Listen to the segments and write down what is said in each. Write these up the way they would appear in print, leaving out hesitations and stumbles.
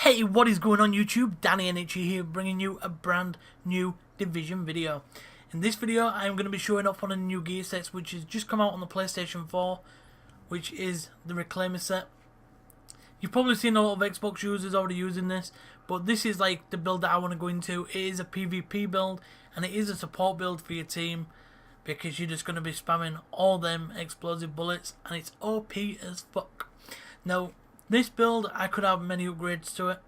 Hey, what is going on YouTube? Dannynheyt here, bringing you a brand new Division video. In this video, I'm going to be showing off one of the new gear sets which has just come out on the PlayStation 4, which is the Reclaimer set. You've probably seen a lot of Xbox users already using this, but this is like the build that I want to go into. It is a PvP build, and it is a support build for your team, because you're just going to be spamming all them explosive bullets, and it's OP as fuck. Now, this build, I could have many upgrades to it.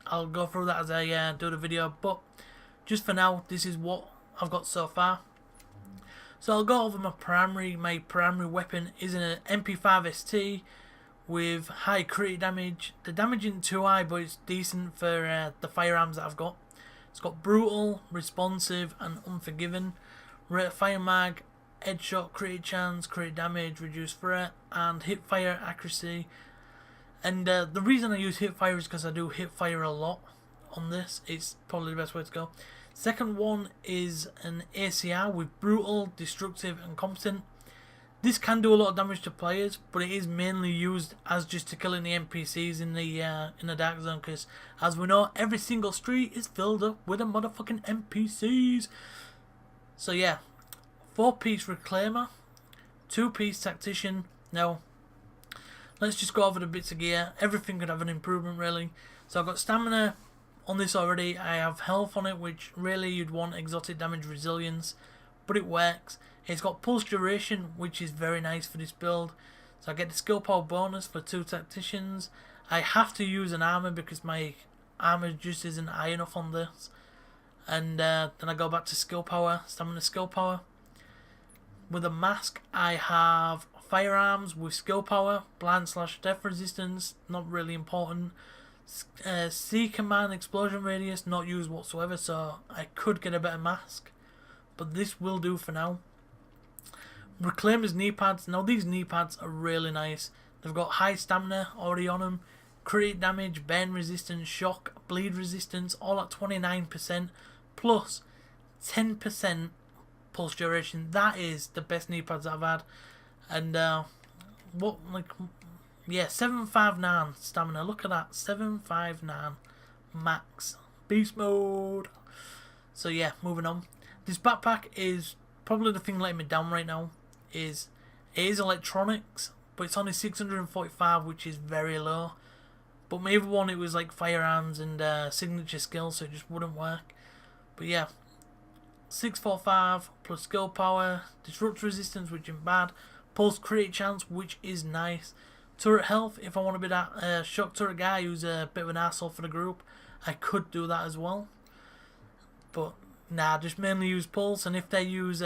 I'll go through that as I do the video, but just for now, this is what I've got so far. So I'll go over my primary weapon is an MP5 ST with high crit damage. The damage isn't too high, but it's decent for the firearms that I've got. It's got brutal, responsive, and unforgiving. Rate of fire mag, headshot, crit chance, crit damage, reduced threat, and hip fire accuracy. And the reason I use hipfire is because I do hipfire a lot on this. It's probably the best way to go. Second one is an ACR with brutal, destructive, and competent. This can do a lot of damage to players, but it is mainly used as just to killing the NPCs in the dark zone. Because as we know, every single street is filled up with a motherfucking NPCs. So yeah, 4-piece Reclaimer, 2-piece Tactician. Now, let's just go over the bits of gear. Everything could have an improvement really. So I've got stamina on this already. I have health on it, which really you'd want exotic damage resilience, but it works. It's got pulse duration, which is very nice for this build. So I get the skill power bonus for 2 tacticians. I have to use an armor because my armor just isn't high enough on this. And then I go back to skill power, stamina skill power. With a mask, I have firearms with skill power, blind/death resistance, not really important. C command explosion radius, not used whatsoever, so I could get a better mask, but this will do for now. Reclaimer's knee pads. Now these knee pads are really nice. They've got high stamina already on them, crit damage, burn resistance, shock, bleed resistance, all at 29%, plus 10% pulse duration. That is the best knee pads that I've had. And 759 stamina. Look at that, 759 max, beast mode. So yeah, moving on. This backpack is probably the thing letting me down right now. It is electronics, but it's only 645, which is very low. But my other one, it was like firearms and signature skills, so it just wouldn't work. But yeah, 645 plus skill power, disrupt resistance, which isn't bad. Pulse crit chance, which is nice. Turret health, if I want to be that shock turret guy who's a bit of an asshole for the group, I could do that as well. But nah, just mainly use pulse, and if they use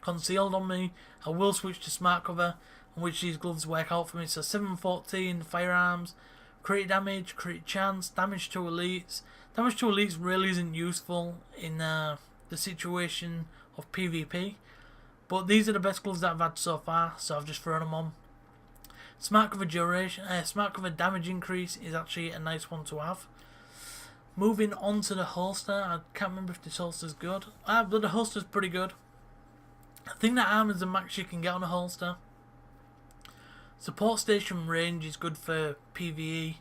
concealed on me, I will switch to smart cover, which these gloves work out for me. So 714 firearms, crit damage, crit chance, damage to elites. Damage to elites really isn't useful in the situation of PvP. But these are the best gloves that I've had so far, so I've just thrown them on. Smart cover duration, smart cover damage increase is actually a nice one to have. Moving on to the holster, I can't remember if this holster's good. But the holster's pretty good. I think that armor's the max you can get on a holster. Support station range is good for PvE.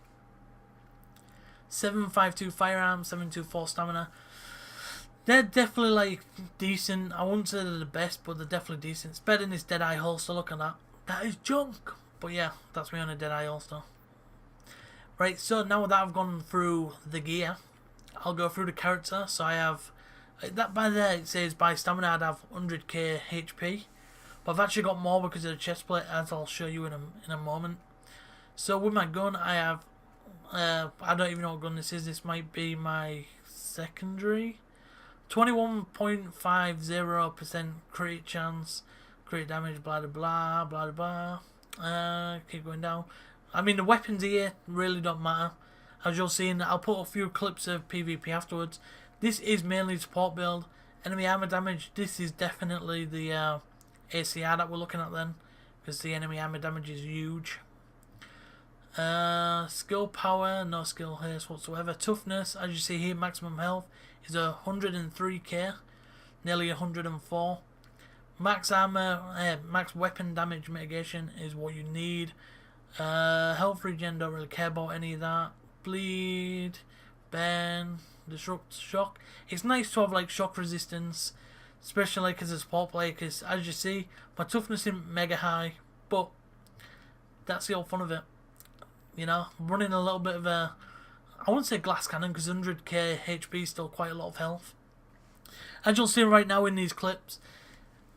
752 firearms, 724 stamina. They're definitely like decent. I wouldn't say they're the best, but they're definitely decent. It's better than this Deadeye holster. Look at that. That is junk. But yeah, that's me on a Deadeye holster. Right, so now that I've gone through the gear, I'll go through the character. So I have that by there. It says by stamina I'd have 100k HP, but I've actually got more because of the chest plate, as I'll show you in a moment. So with my gun, I have I don't even know what gun this is. This might be my secondary. 21.50% crit chance, crit damage, blah blah blah blah blah. Keep going down. I mean, the weapons here really don't matter. As you'll see, I'll put a few clips of PvP afterwards. This is mainly support build. Enemy armor damage. This is definitely the ACR that we're looking at then, because the enemy armor damage is huge. Skill power, no skill haste whatsoever. Toughness, as you see here, maximum health is 103k, nearly 104. Max armor, max weapon damage mitigation is what you need. Health regen, don't really care about any of that. bleed, burn, disrupt, shock. It's nice to have like shock resistance, especially like as a support player, because as you see, my toughness isn't mega high, but that's the whole fun of it. You know, running a little bit of a, I wouldn't say glass cannon, because 100k HP is still quite a lot of health. As you'll see right now in these clips,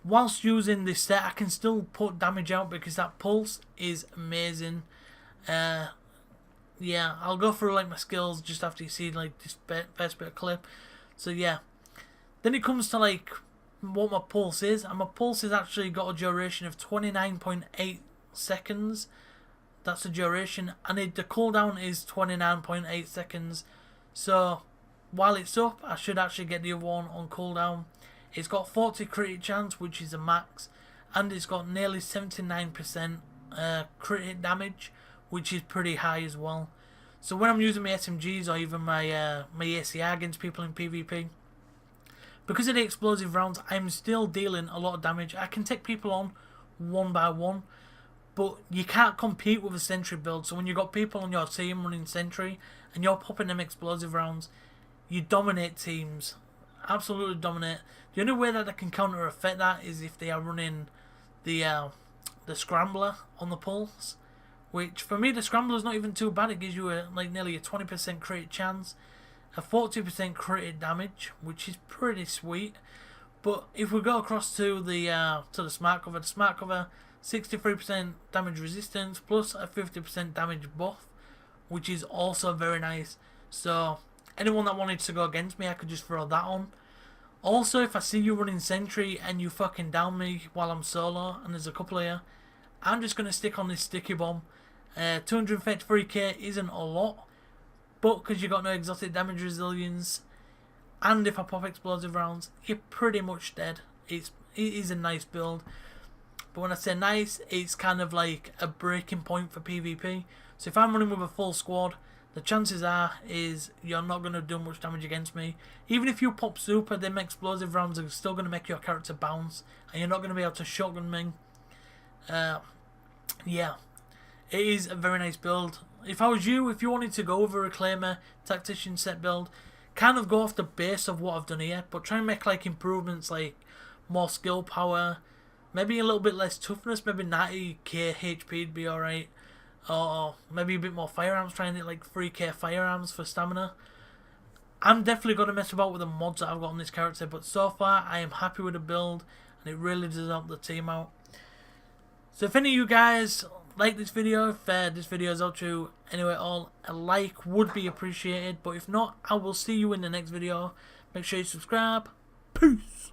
whilst using this set, I can still put damage out because that pulse is amazing. Yeah, I'll go through like my skills just after you see like this first bit of clip. So yeah, then it comes to like what my pulse is, and my pulse has actually got a duration of 29.8 seconds. That's the duration, and the cooldown is 29.8 seconds. So while it's up, I should actually get the other one on cooldown. It's got 40 crit chance, which is a max, and it's got nearly 79% crit damage, which is pretty high as well. So when I'm using my SMGs or even my ACR against people in PvP, because of the explosive rounds, I'm still dealing a lot of damage. I can take people on one by one, but you can't compete with a Sentry build. So when you've got people on your team running Sentry and you're popping them explosive rounds, you dominate teams. Absolutely dominate. The only way that they can counter effect that is if they are running the Scrambler on the pulse, which for me the Scrambler is not even too bad. It gives you like nearly a 20% crit chance, a 40% crit damage, which is pretty sweet. But if we go across to the smart cover, 63% damage resistance plus a 50% damage buff, which is also very nice. So anyone that wanted to go against me, I could just throw that on. Also, if I see you running Sentry and you fucking down me while I'm solo, and there's a couple of you, I'm just going to stick on this sticky bomb. 233k isn't a lot, but because you got no exotic damage resilience, and if I pop explosive rounds, you're pretty much dead. It is a nice build. But when I say nice, it's kind of like a breaking point for PvP. So if I'm running with a full squad, the chances is you're not going to do much damage against me. Even if you pop super, them explosive rounds are still going to make your character bounce, and you're not going to be able to shotgun me. Yeah, it is a very nice build. If I was you, if you wanted to go with a Reclaimer Tactician set build, kind of go off the base of what I've done here, but try and make like improvements like more skill power, maybe a little bit less toughness, maybe 90k HP would be alright. Or maybe a bit more firearms, trying to hit like 3k firearms for stamina. I'm definitely going to mess about with the mods that I've got on this character, but so far I am happy with the build, and it really does help the team out. So if any of you guys like this video, if this video has helped you anyway at all, a like would be appreciated. But if not, I will see you in the next video. Make sure you subscribe. Peace.